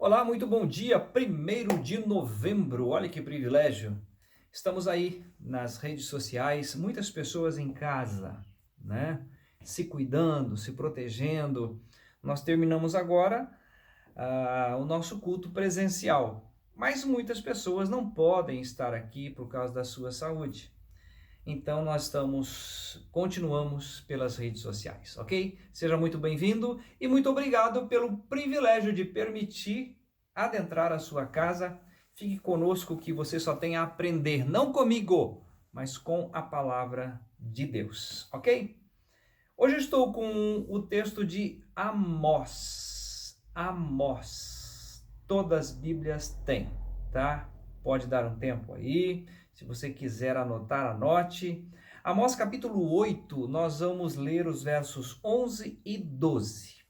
Olá, muito bom dia, 1º de novembro, olha que privilégio. Estamos aí nas redes sociais, muitas pessoas em casa, né? Se cuidando, se protegendo. Nós terminamos agora o nosso culto presencial, mas muitas pessoas não podem estar aqui por causa da sua saúde. Então nós continuamos pelas redes sociais, ok? Seja muito bem-vindo e muito obrigado pelo privilégio de permitir adentrar a sua casa. Fique conosco que você só tem a aprender, não comigo, mas com a palavra de Deus, ok? Hoje eu estou com o texto de Amós. Amós. Todas as Bíblias têm, tá? Pode dar um tempo aí. Se você quiser anotar, anote. Amós capítulo 8, nós vamos ler os versos 11 e 12.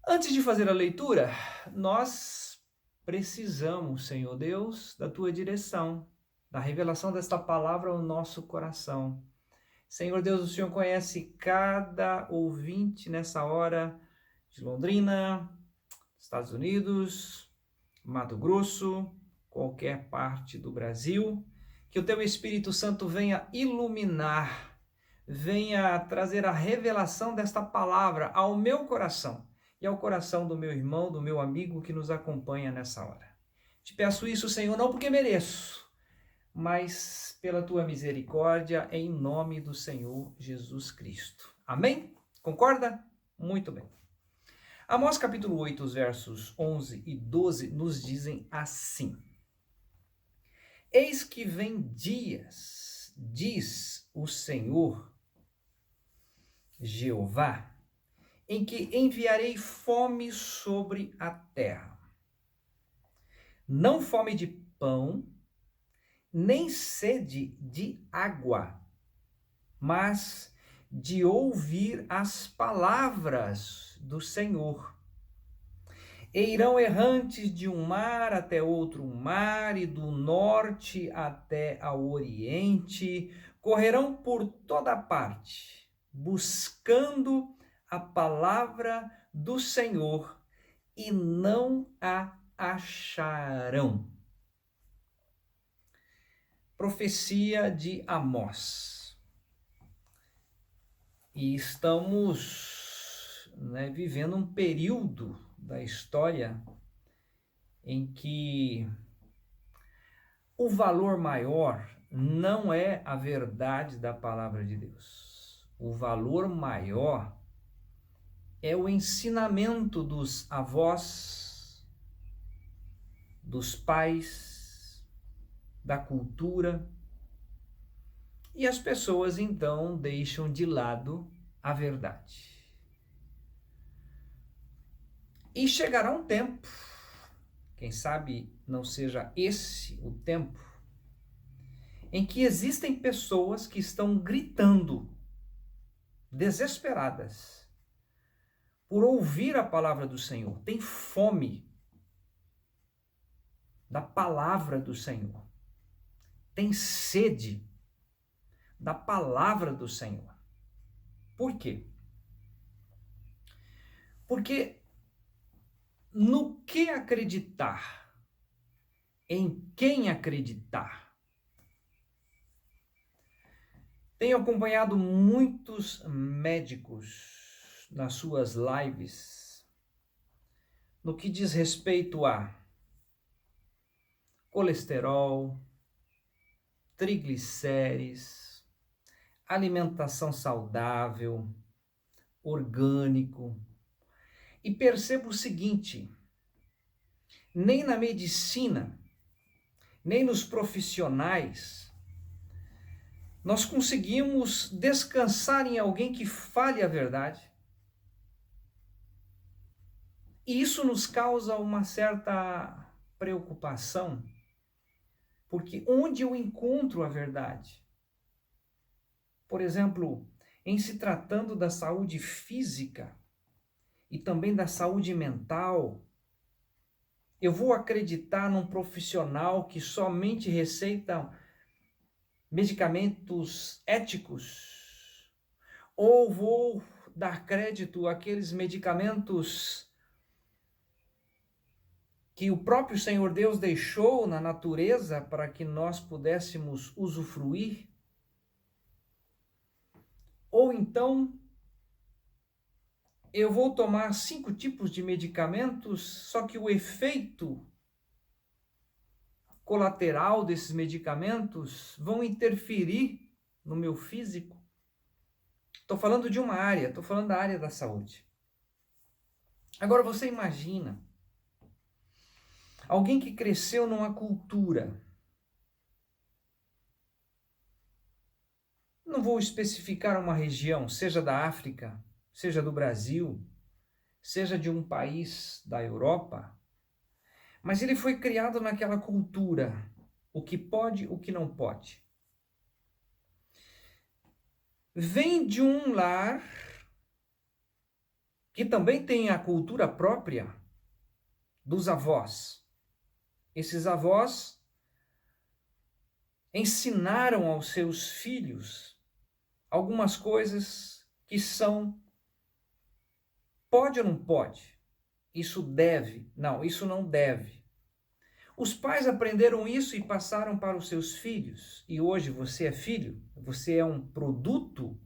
Antes de fazer a leitura, nós precisamos, Senhor Deus, da Tua direção, da revelação desta palavra ao nosso coração. Senhor Deus, o Senhor conhece cada ouvinte nessa hora de Londrina, Estados Unidos, Mato Grosso, qualquer parte do Brasil. Que o Teu Espírito Santo venha iluminar, venha trazer a revelação desta palavra ao meu coração e ao coração do meu irmão, do meu amigo que nos acompanha nessa hora. Te peço isso, Senhor, não porque mereço, mas pela tua misericórdia, em nome do Senhor Jesus Cristo. Amém? Concorda? Muito bem. Amós capítulo 8, os versos 11 e 12 nos dizem assim: Eis que vem dias, diz o Senhor Jeová, em que enviarei fome sobre a terra. Não fome de pão, nem sede de água, mas de ouvir as palavras do Senhor. E irão errantes de um mar até outro mar, e do norte até ao oriente, correrão por toda parte, buscando a palavra do Senhor, e não a acharão. Profecia de Amós. E estamos, vivendo um período da história em que o valor maior não é a verdade da palavra de Deus. O valor maior é o ensinamento dos avós, dos pais, da cultura, e as pessoas então deixam de lado a verdade. E chegará um tempo, quem sabe não seja esse o tempo, em que existem pessoas que estão gritando, desesperadas, por ouvir a palavra do Senhor. Tem fome da palavra do Senhor. Tem sede da palavra do Senhor. Por quê? Porque no que acreditar, em quem acreditar. Tenho acompanhado muitos médicos nas suas lives no que diz respeito a colesterol, triglicérides, alimentação saudável, orgânico. E percebo o seguinte: nem na medicina, nem nos profissionais, nós conseguimos descansar em alguém que fale a verdade. E isso nos causa uma certa preocupação, porque onde eu encontro a verdade? Por exemplo, em se tratando da saúde física e também da saúde mental, eu vou acreditar num profissional que somente receita medicamentos éticos? Ou vou dar crédito àqueles medicamentos que o próprio Senhor Deus deixou na natureza para que nós pudéssemos usufruir? Ou então eu vou tomar 5 tipos de medicamentos, só que o efeito colateral desses medicamentos vão interferir no meu físico? Estou falando de uma área, estou falando da área da saúde. Agora você imagina alguém que cresceu numa cultura, não vou especificar uma região, seja da África, seja do Brasil, seja de um país da Europa, mas ele foi criado naquela cultura, o que pode, o que não pode. Vem de um lar que também tem a cultura própria dos avós. Esses avós ensinaram aos seus filhos algumas coisas que são pode ou não pode? Isso deve? Não, isso não deve. Os pais aprenderam isso e passaram para os seus filhos. E hoje você é filho, você é um produto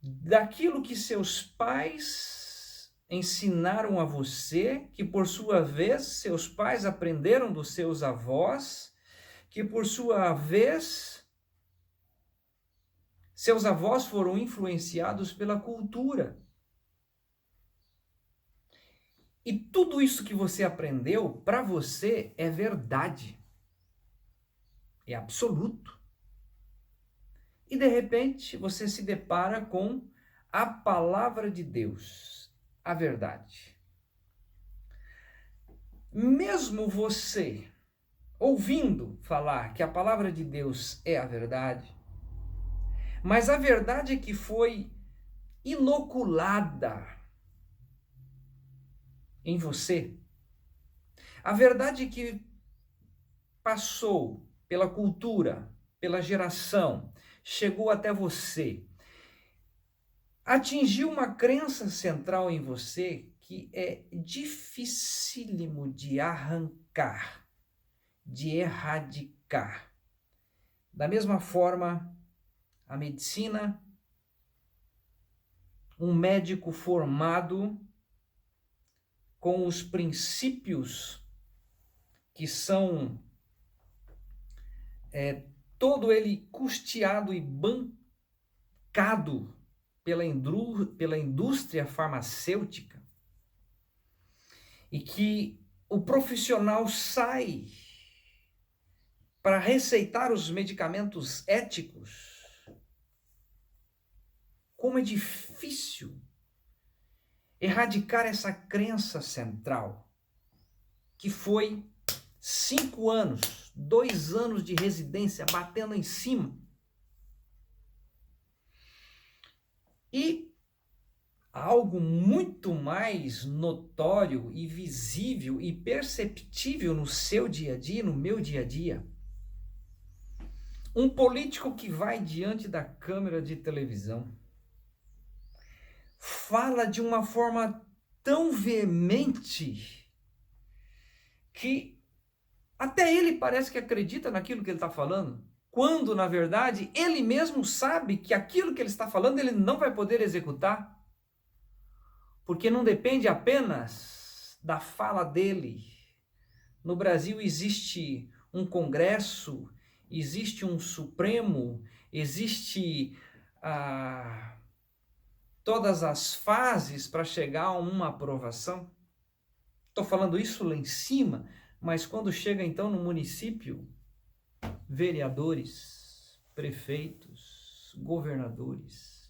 daquilo que seus pais ensinaram a você, que por sua vez seus pais aprenderam dos seus avós, que por sua vez, seus avós foram influenciados pela cultura. E tudo isso que você aprendeu, para você, é verdade. É absoluto. E de repente, você se depara com a palavra de Deus, a verdade. Mesmo você ouvindo falar que a palavra de Deus é a verdade, mas a verdade que foi inoculada em você, a verdade que passou pela cultura, pela geração, chegou até você, atingiu uma crença central em você que é dificílimo de arrancar, de erradicar. Da mesma forma, a medicina, um médico formado com os princípios que são todo ele custeado e bancado pela indústria farmacêutica, e que o profissional sai para receitar os medicamentos éticos. Como é difícil erradicar essa crença central, que foi 5 anos, 2 anos de residência batendo em cima. E algo muito mais notório e visível e perceptível no seu dia a dia, no meu dia a dia. Um político que vai diante da câmera de televisão fala de uma forma tão veemente que até ele parece que acredita naquilo que ele está falando, quando, na verdade, ele mesmo sabe que aquilo que ele está falando ele não vai poder executar, porque não depende apenas da fala dele. No Brasil existe um Congresso, existe um Supremo, existe todas as fases para chegar a uma aprovação. Estou falando isso lá em cima, mas quando chega então no município, vereadores, prefeitos, governadores.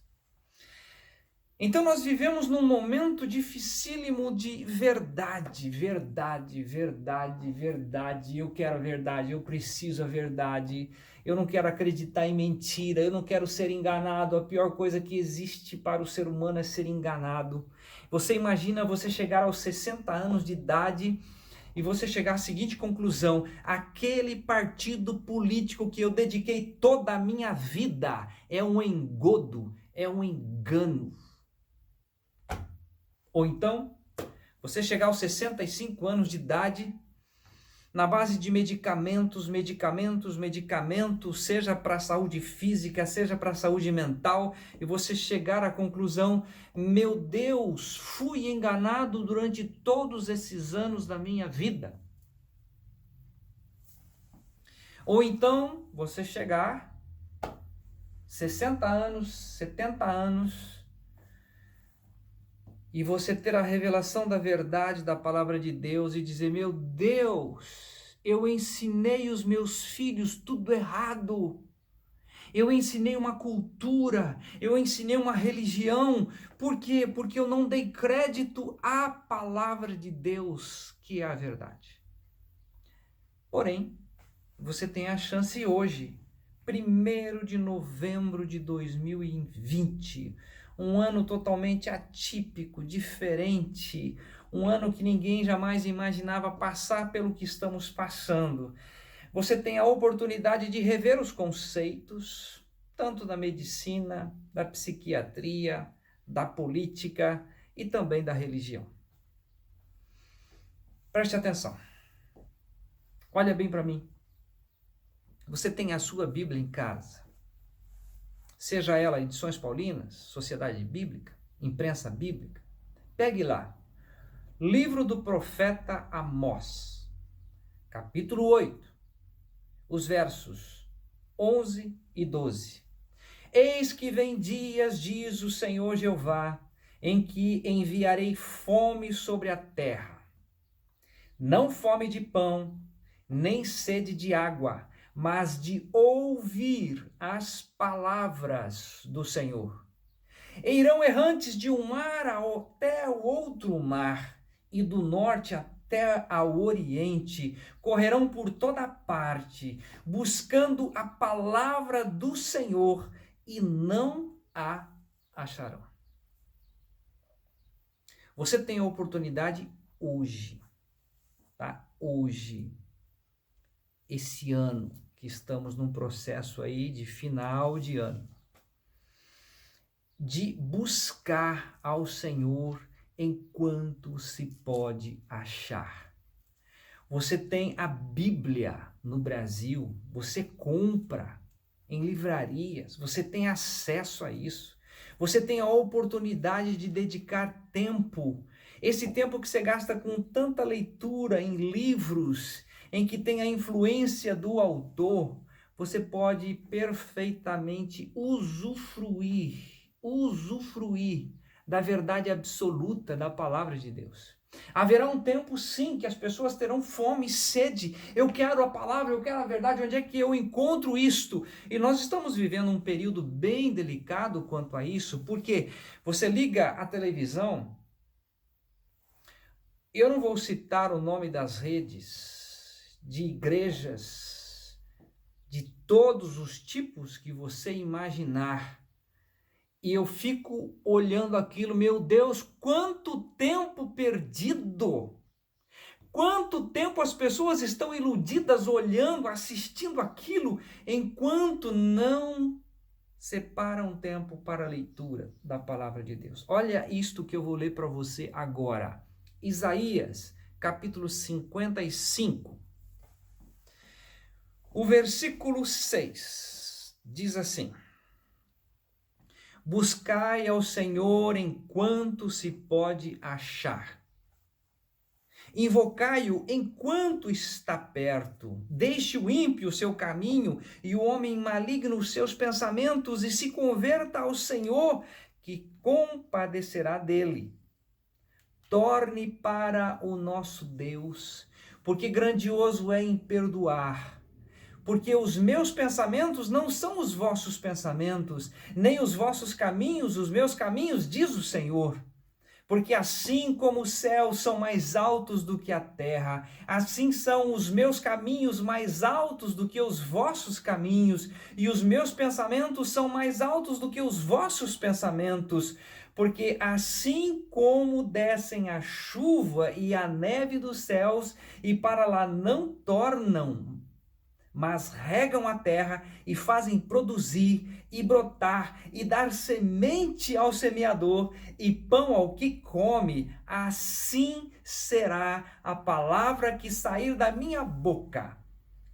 Então nós vivemos num momento dificílimo de verdade, verdade, verdade, verdade. Eu quero a verdade, eu preciso a verdade. Eu não quero acreditar em mentira, eu não quero ser enganado. A pior coisa que existe para o ser humano é ser enganado. Você imagina você chegar aos 60 anos de idade e você chegar à seguinte conclusão: aquele partido político que eu dediquei toda a minha vida é um engodo, é um engano. Ou então, você chegar aos 65 anos de idade, na base de medicamentos, seja para a saúde física, seja para a saúde mental, e você chegar à conclusão: meu Deus, fui enganado durante todos esses anos da minha vida. Ou então, você chegar 60 anos, 70 anos, e você ter a revelação da verdade da palavra de Deus e dizer: meu Deus, eu ensinei os meus filhos tudo errado. Eu ensinei uma cultura, eu ensinei uma religião. Por quê? Porque eu não dei crédito à palavra de Deus, que é a verdade. Porém, você tem a chance hoje, 1º de novembro de 2020, um ano totalmente atípico, diferente, um ano que ninguém jamais imaginava passar pelo que estamos passando. Você tem a oportunidade de rever os conceitos, tanto da medicina, da psiquiatria, da política e também da religião. Preste atenção. Olha bem para mim. Você tem a sua Bíblia em casa? Seja ela Edições Paulinas, Sociedade Bíblica, Imprensa Bíblica. Pegue lá, livro do profeta Amós, capítulo 8. os versos 11 e 12. Eis que vem dias, diz o Senhor Jeová, em que enviarei fome sobre a terra. Não fome de pão, nem sede de água, mas de ouvir as palavras do Senhor. E irão errantes de um mar até o outro mar, e do norte até ao oriente, correrão por toda parte, buscando a palavra do Senhor, e não a acharão. Você tem a oportunidade hoje, tá? Hoje, esse ano, que estamos num processo aí de final de ano, de buscar ao Senhor enquanto se pode achar. Você tem a Bíblia no Brasil, você compra em livrarias, você tem acesso a isso. Você tem a oportunidade de dedicar tempo, esse tempo que você gasta com tanta leitura em livros, em que tem a influência do autor, você pode perfeitamente usufruir da verdade absoluta da palavra de Deus. Haverá um tempo, sim, que as pessoas terão fome e sede. Eu quero a palavra, eu quero a verdade. Onde é que eu encontro isto? E nós estamos vivendo um período bem delicado quanto a isso, porque você liga a televisão, eu não vou citar o nome das redes, de igrejas, de todos os tipos que você imaginar, e eu fico olhando aquilo, meu Deus, quanto tempo perdido! Quanto tempo as pessoas estão iludidas olhando, assistindo aquilo, enquanto não separam tempo para a leitura da palavra de Deus. Olha isto que eu vou ler para você agora. Isaías, capítulo 55. O versículo 6 diz assim: Buscai ao Senhor enquanto se pode achar. Invocai-o enquanto está perto. Deixe o ímpio o seu caminho e o homem maligno os seus pensamentos, e se converta ao Senhor, que compadecerá dele. Torne para o nosso Deus, porque grandioso é em perdoar. Porque os meus pensamentos não são os vossos pensamentos, nem os vossos caminhos os meus caminhos, diz o Senhor. Porque assim como os céus são mais altos do que a terra, assim são os meus caminhos mais altos do que os vossos caminhos, e os meus pensamentos são mais altos do que os vossos pensamentos. Porque assim como descem a chuva e a neve dos céus, e para lá não tornam, mas regam a terra e fazem produzir e brotar e dar semente ao semeador e pão ao que come, assim será a palavra que sair da minha boca.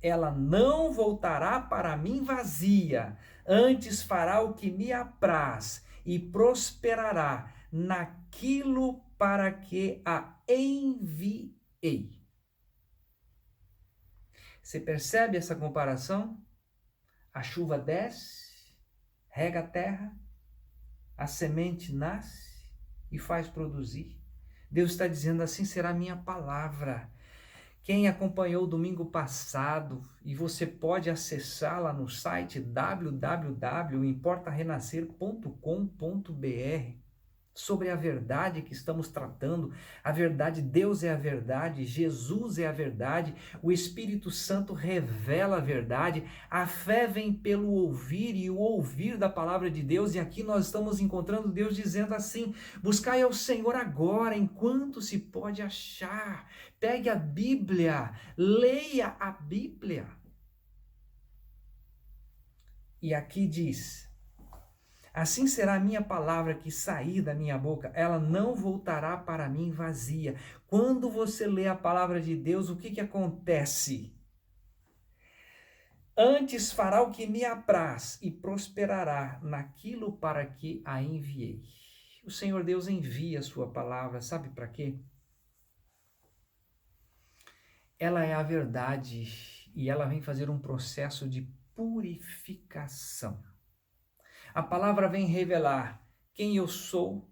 Ela não voltará para mim vazia, antes fará o que me apraz e prosperará naquilo para que a enviei. Você percebe essa comparação? A chuva desce, rega a terra, a semente nasce e faz produzir. Deus está dizendo: assim será a minha palavra. Quem acompanhou o domingo passado, e você pode acessá-la no site www.importarenascer.com.br, sobre a verdade que estamos tratando. A verdade, Deus é a verdade, Jesus é a verdade, o Espírito Santo revela a verdade, a fé vem pelo ouvir e o ouvir da palavra de Deus, e aqui nós estamos encontrando Deus dizendo assim: buscai ao Senhor agora, enquanto se pode achar. Pegue a Bíblia, leia a Bíblia. E aqui diz: assim será a minha palavra que sair da minha boca, ela não voltará para mim vazia. Quando você lê a palavra de Deus, o que acontece? Antes fará o que me apraz e prosperará naquilo para que a enviei. O Senhor Deus envia a sua palavra, sabe para quê? Ela é a verdade e ela vem fazer um processo de purificação. A palavra vem revelar quem eu sou,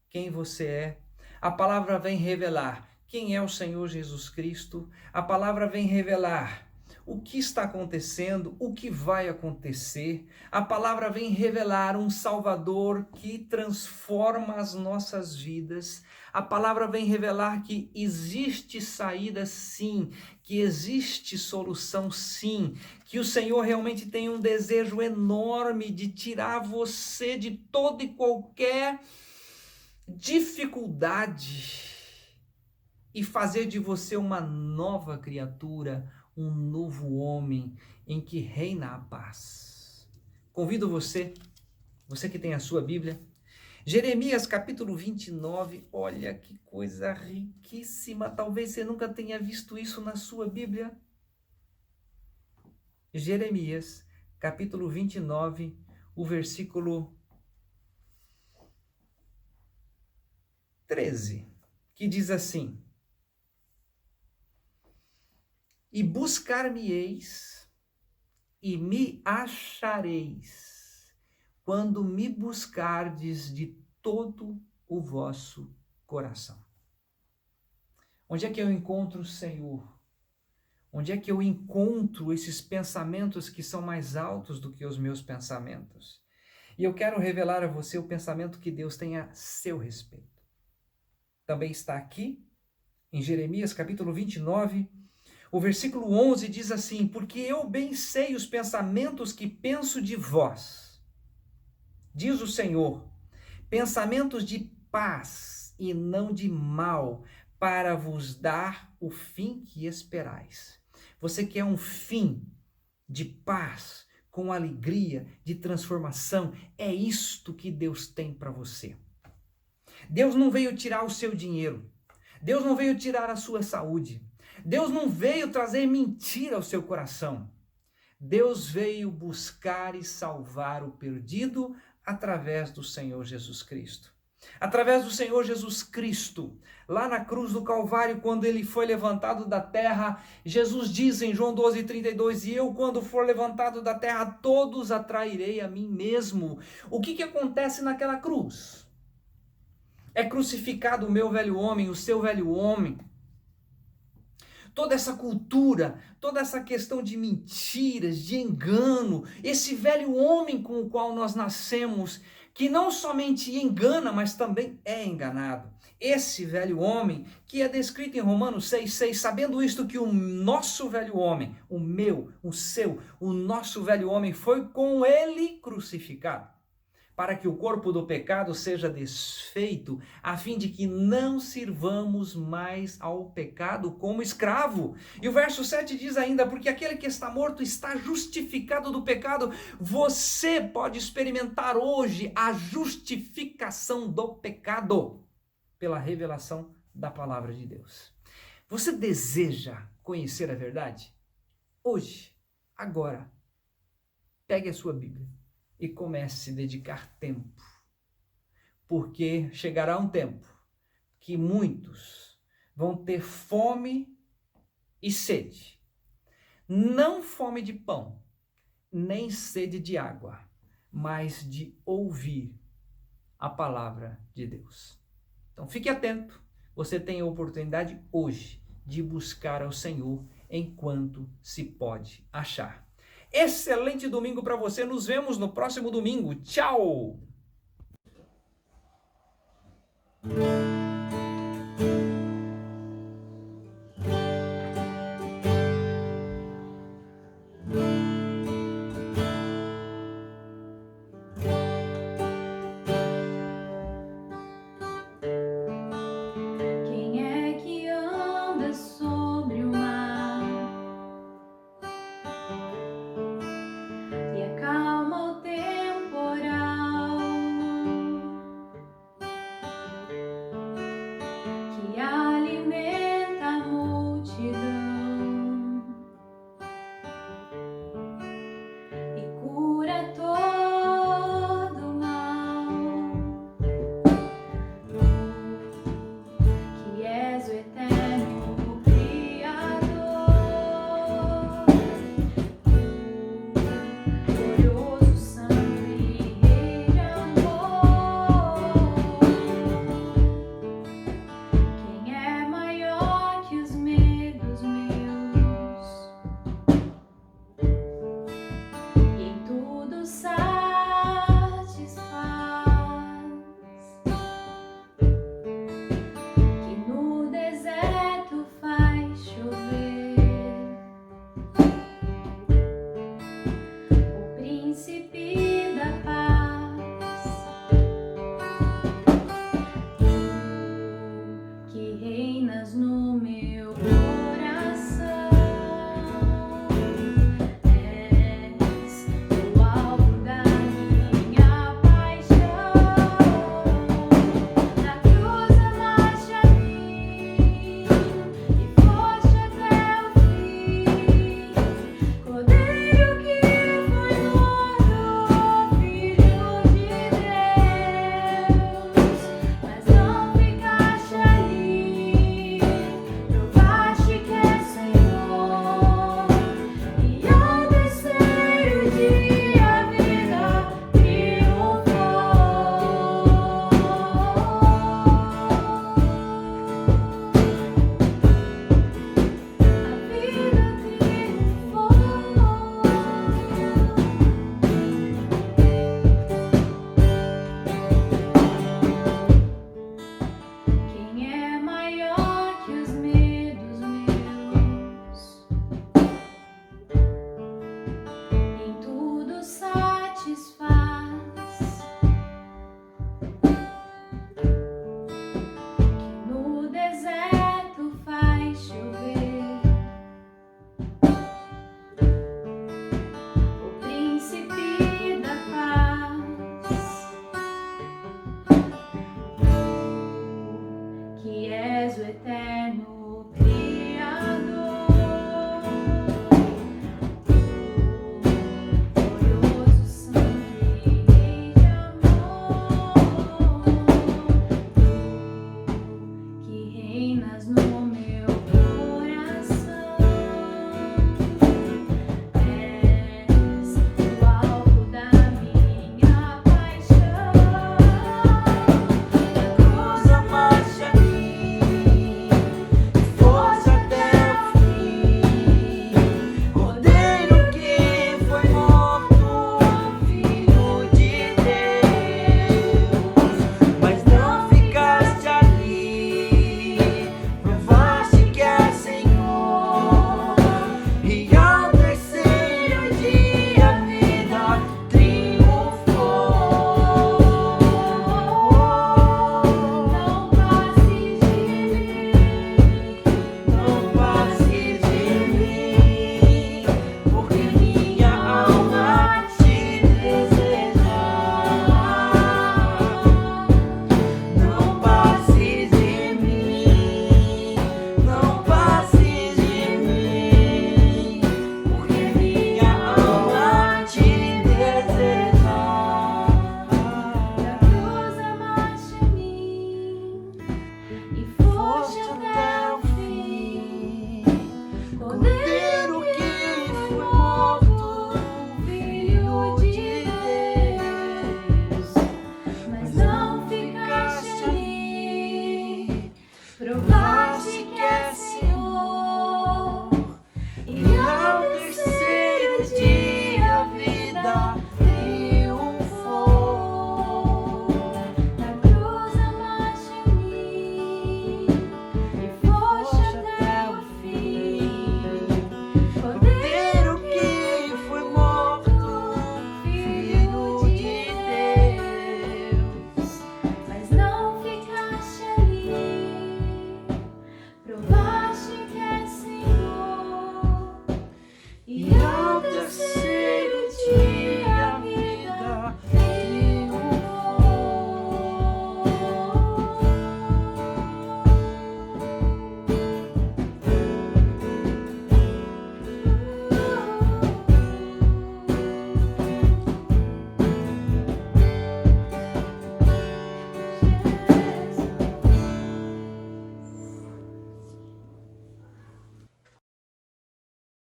quem você é. A palavra vem revelar quem é o Senhor Jesus Cristo. A palavra vem revelar o que está acontecendo, o que vai acontecer. A palavra vem revelar um Salvador que transforma as nossas vidas. A palavra vem revelar que existe saída sim, que existe solução sim, que o Senhor realmente tem um desejo enorme de tirar você de toda e qualquer dificuldade e fazer de você uma nova criatura, um novo homem em que reina a paz. Convido você que tem a sua Bíblia, Jeremias capítulo 29, olha que coisa riquíssima, talvez você nunca tenha visto isso na sua Bíblia. Jeremias capítulo 29, o versículo 13, que diz assim: e buscar-me-eis e me achareis, quando me buscardes de todo o vosso coração. Onde é que eu encontro o Senhor? Onde é que eu encontro esses pensamentos que são mais altos do que os meus pensamentos? E eu quero revelar a você o pensamento que Deus tem a seu respeito. Também está aqui, em Jeremias capítulo 29, o versículo 11 diz assim: porque eu bem sei os pensamentos que penso de vós, diz o Senhor, pensamentos de paz e não de mal, para vos dar o fim que esperais. Você quer um fim de paz, com alegria, de transformação? É isto que Deus tem para você. Deus não veio tirar o seu dinheiro. Deus não veio tirar a sua saúde. Deus não veio trazer mentira ao seu coração. Deus veio buscar e salvar o perdido através do Senhor Jesus Cristo. Através do Senhor Jesus Cristo, lá na cruz do Calvário, quando ele foi levantado da terra, Jesus diz em João 12:32, e eu, quando for levantado da terra, todos atrairei a mim mesmo. O que acontece naquela cruz? É crucificado o meu velho homem, o seu velho homem. Toda essa cultura, toda essa questão de mentiras, de engano, esse velho homem com o qual nós nascemos, que não somente engana, mas também é enganado. Esse velho homem que é descrito em Romanos 6,6, sabendo isto que o nosso velho homem, o meu, o seu, o nosso velho homem foi com ele crucificado, para que o corpo do pecado seja desfeito, a fim de que não sirvamos mais ao pecado como escravo. E o verso 7 diz ainda, porque aquele que está morto está justificado do pecado. Você pode experimentar hoje a justificação do pecado pela revelação da palavra de Deus. Você deseja conhecer a verdade? Hoje, agora, pegue a sua Bíblia e comece a se dedicar tempo, porque chegará um tempo que muitos vão ter fome e sede, não fome de pão, nem sede de água, mas de ouvir a palavra de Deus. Então fique atento, você tem a oportunidade hoje de buscar ao Senhor enquanto se pode achar. Excelente domingo para você. Nos vemos no próximo domingo. Tchau!